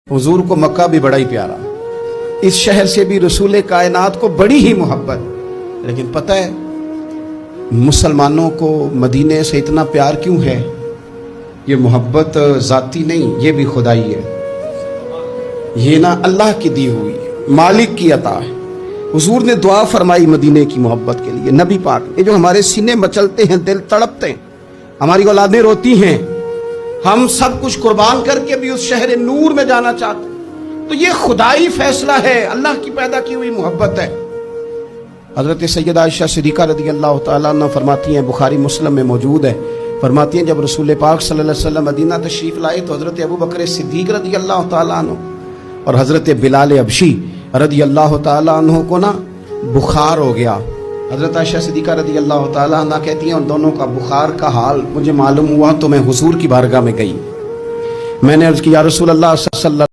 हुजूर को मक्का भी बड़ा ही प्यारा, इस शहर से भी रसूल कायनात को बड़ी ही मोहब्बत। लेकिन पता है मुसलमानों को मदीने से इतना प्यार क्यों है? ये मोहब्बत ज़ाती नहीं, ये भी खुदाई है। ये ना अल्लाह की दी हुई मालिक की अता है। हुजूर ने दुआ फरमाई मदीने की मोहब्बत के लिए। नबी पाक ये जो हमारे सीने मचलते हैं, दिल तड़पते हैं, हमारी औलादें रोती हैं, हम सब कुछ कुर्बान करके भी उस शहर नूर में जाना चाहते हैं, तो ये खुदाई फैसला है, अल्लाह की पैदा की हुई मोहब्बत है। हजरत सैयदा आयशा सिद्दीक़ा रज़ी अल्लाह तआला अन्हा फरमाती हैं, बुखारी मुस्लिम में मौजूद है, फरमाती हैं जब रसूल पाक सल्लल्लाहु अलैहि वसल्लम मदीना तशरीफ लाए तो हजरत अबू बकर सिद्दीक़ रज़ी अल्लाह तआला अन्हु और हजरत बिलाल अबशी रज़ी अल्लाह तआला अन्हु को ना बुखार हो गया। हजरत आयशा सिद्दीक़ा रज़ी अल्लाह तआला अन्हा कहती हैं उन दोनों का बुखार का हाल मुझे मालूम हुआ तो मैं हुजूर की बारगाह में गई। मैंने अर्ज़ किया या रसूल अल्लाह सल्लल्लाहु